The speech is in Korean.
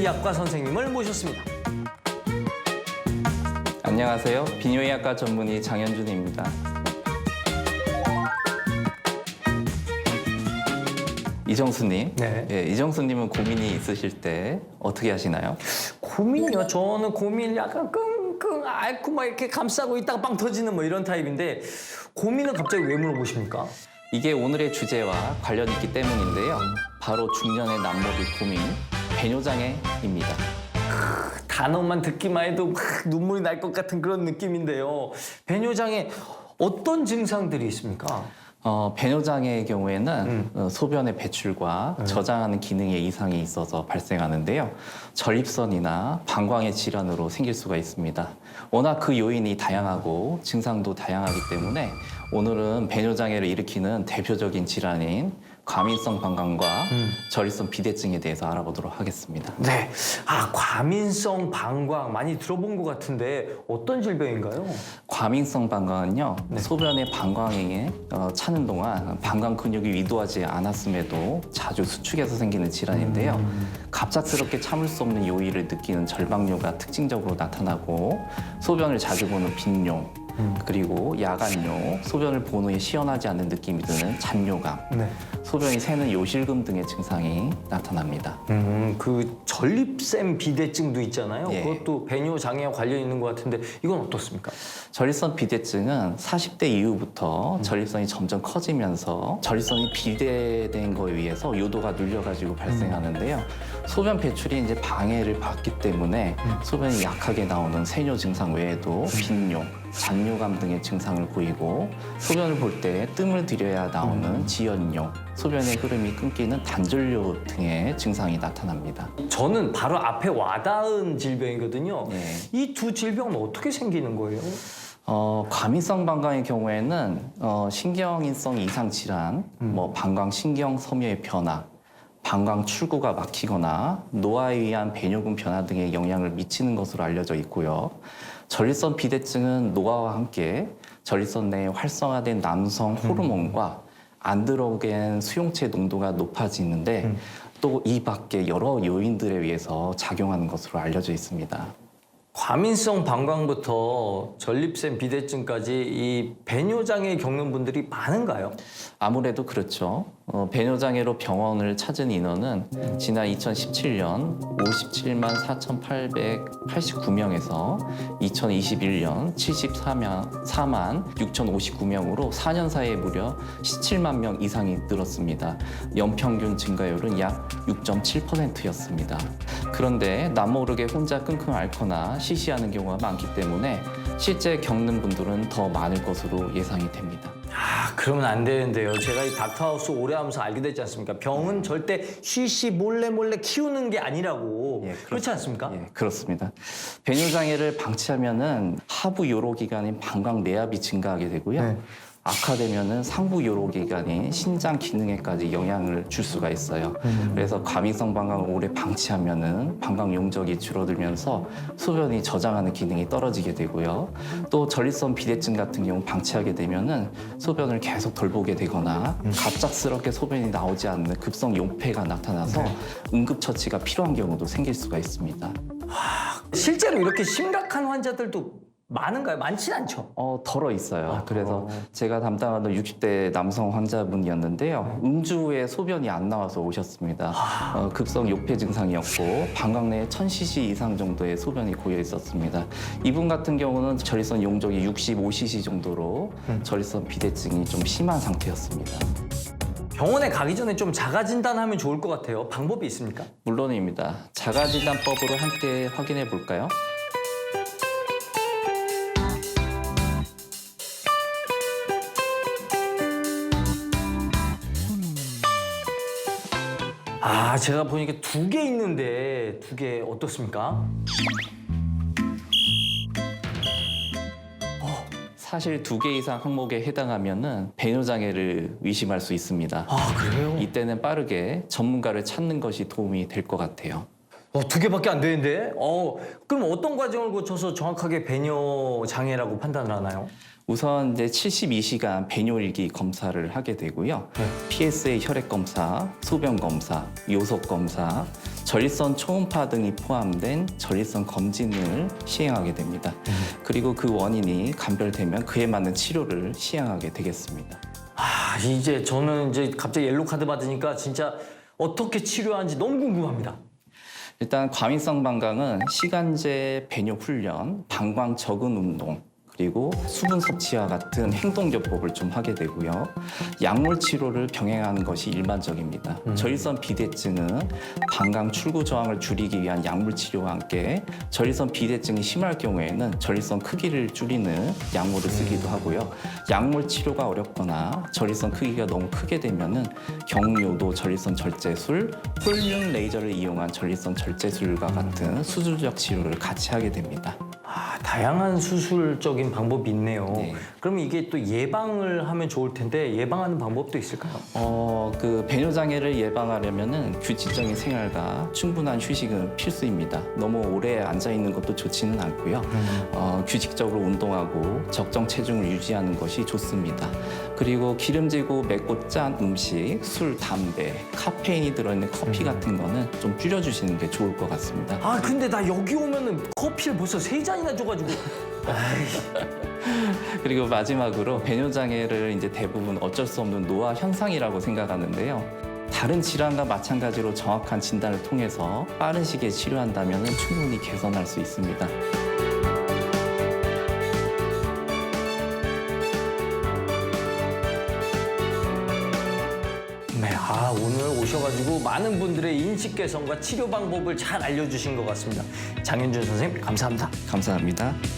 비뇨의학과 선생님을 모셨습니다. 안녕하세요. 비뇨의학과 전문의 장현준입니다. 이정수님, 네. 예, 이정수님은 고민이 있으실 때 어떻게 하시나요? 고민이요? 저는 고민 약간 끙끙 앓고 막 이렇게 감싸고 있다가 빵 터지는 뭐 이런 타입인데 고민은 갑자기 왜 물어보십니까? 이게 오늘의 주제와 관련이 있기 때문인데요. 바로 중년의 남모를 고민, 배뇨장애입니다. 단어만 듣기만 해도 막 눈물이 날 것 같은 그런 느낌인데요. 배뇨장애 어떤 증상들이 있습니까? 배뇨장애의 경우에는 소변의 배출과 저장하는 기능에 이상이 있어서 발생하는데요. 전립선이나 방광의 질환으로 생길 수가 있습니다. 워낙 그 요인이 다양하고 증상도 다양하기 때문에 오늘은 배뇨장애를 일으키는 대표적인 질환인 과민성 방광과 전립선 비대증에 대해서 알아보도록 하겠습니다. 네. 과민성 방광 많이 들어본 것 같은데 어떤 질병인가요? 과민성 방광은요, 소변의 방광에 차는 동안 방광 근육이 위도하지 않았음에도 자주 수축해서 생기는 질환인데요. 갑작스럽게 참을 수 없는 요일을 느끼는 절박뇨가 특징적으로 나타나고 소변을 자주 보는 빈뇨, 그리고 야간뇨, 소변을 본 후에 시원하지 않는 느낌이 드는 잔뇨감, 네. 소변이 새는 요실금 등의 증상이 나타납니다. 그 전립선 비대증도 있잖아요. 예. 그것도 배뇨 장애와 관련 있는 것 같은데 이건 어떻습니까? 전립선 비대증은 40대 이후부터 전립선이 점점 커지면서 전립선이 비대된 거에 의해서 요도가 눌려가지고 발생하는데요. 소변 배출이 이제 방해를 받기 때문에 소변이 약하게 나오는 세뇨 증상 외에도 빈뇨, 잔뇨감 등의 증상을 보이고 소변을 볼 때 뜸을 들여야 나오는 지연뇨, 소변의 흐름이 끊기는 단절뇨 등의 증상이 나타납니다. 저는 바로 앞에 와닿은 질병이거든요. 예. 이 두 질병은 어떻게 생기는 거예요? 과민성 방광의 경우에는 신경인성 이상 질환, 방광 신경 섬유의 변화, 방광 출구가 막히거나 노화에 의한 배뇨근 변화 등의 영향을 미치는 것으로 알려져 있고요. 전립선 비대증은 노화와 함께 전립선 내에 활성화된 남성 호르몬과 안드로겐 수용체 농도가 높아지는데 또 이 밖에 여러 요인들에 의해서 작용하는 것으로 알려져 있습니다. 과민성 방광부터 전립선 비대증까지 이 배뇨장애 겪는 분들이 많은가요? 아무래도 그렇죠. 배뇨장애로 병원을 찾은 인원은 지난 2017년 57만 4,889명에서 2021년 74만 6,059명으로 4년 사이에 무려 17만 명 이상이 늘었습니다. 연평균 증가율은 약 6.7%였습니다. 그런데 남모르게 혼자 끙끙 앓거나 시시하는 경우가 많기 때문에 실제 겪는 분들은 더 많을 것으로 예상이 됩니다. 그러면 안 되는데요. 제가 이 닥터하우스 오래 하면서 알게 됐지 않습니까? 병은 절대 쉬쉬 몰래 키우는 게 아니라고. 예, 그렇지 않습니까? 예, 그렇습니다. 배뇨장애를 방치하면은 하부 요로기관인 방광 내압이 증가하게 되고요. 네. 악화되면은 상부 요로기관인 신장 기능에까지 영향을 줄 수가 있어요. 그래서 과민성 방광을 오래 방치하면은 방광 용적이 줄어들면서 소변이 저장하는 기능이 떨어지게 되고요. 또 전립선 비대증 같은 경우 방치하게 되면은 소변을 계속 덜 보게 되거나 갑작스럽게 소변이 나오지 않는 급성 용폐가 나타나서 응급처치가 필요한 경우도 생길 수가 있습니다. 실제로 이렇게 심각한 환자들도 많은가요? 많진 않죠. 덜어 있어요. 그래서 제가 담당하는 60대 남성 환자분이었는데요. 음주에 소변이 안 나와서 오셨습니다. 급성 욕폐 증상이었고 방광 내에 1000cc 이상 정도의 소변이 고여 있었습니다. 이분 같은 경우는 전립선 용적이 65cc 정도로 전립선 비대증이 좀 심한 상태였습니다. 병원에 가기 전에 좀 자가 진단하면 좋을 것 같아요. 방법이 있습니까? 물론입니다. 자가진단법으로 함께 확인해 볼까요? 제가 보니까 두 개 있는데 두 개 어떻습니까? 사실 2개 이상 항목에 해당하면은 배뇨장애를 의심할 수 있습니다. 그래요? 이때는 빠르게 전문가를 찾는 것이 도움이 될 것 같아요. 두 개밖에 안 되는데? 그럼 어떤 과정을 거쳐서 정확하게 배뇨 장애라고 판단을 하나요? 우선 이제 72시간 배뇨일기 검사를 하게 되고요. PSA 혈액 검사, 소변 검사, 요속 검사, 전립선 초음파 등이 포함된 전립선 검진을 시행하게 됩니다. 그리고 그 원인이 감별되면 그에 맞는 치료를 시행하게 되겠습니다. 아, 이제 저는 이제 갑자기 옐로 카드 받으니까 진짜 어떻게 치료하는지 너무 궁금합니다. 일단 과민성 방광은 시간제 배뇨 훈련, 방광 적응 운동, 그리고 수분 섭취와 같은 행동요법을 좀 하게 되고요. 약물 치료를 병행하는 것이 일반적입니다. 전립선 비대증은 방광 출구 저항을 줄이기 위한 약물 치료와 함께 전립선 비대증이 심할 경우에는 전립선 크기를 줄이는 약물을 쓰기도 하고요. 약물 치료가 어렵거나 전립선 크기가 너무 크게 되면은 경유도 전립선 절제술, 홀륜 레이저를 이용한 전립선 절제술과 같은 수술적 치료를 같이 하게 됩니다. 아, 다양한 수술적인 방법이 있네요. 네. 그럼 이게 또 예방을 하면 좋을 텐데 예방하는 방법도 있을까요? 그 배뇨 장애를 예방하려면은 규칙적인 생활과 충분한 휴식은 필수입니다. 너무 오래 앉아 있는 것도 좋지는 않고요. 규칙적으로 운동하고 적정 체중을 유지하는 것이 좋습니다. 그리고 기름지고 맵고 짠 음식, 술, 담배, 카페인이 들어있는 커피 같은 거는 좀 줄여주시는 게 좋을 것 같습니다. 아, 근데 나 여기 오면은 커피를 벌써 3잔이나 줘가지고. 그리고 마지막으로 배뇨 장애를 이제 대부분 어쩔 수 없는 노화 현상이라고 생각하는데요. 다른 질환과 마찬가지로 정확한 진단을 통해서 빠른 시기에 치료한다면 충분히 개선할 수 있습니다. 네, 아, 오늘 오셔가지고 많은 분들의 인식 개선과 치료 방법을 잘 알려주신 것 같습니다. 장현준 선생님, 감사합니다. 감사합니다.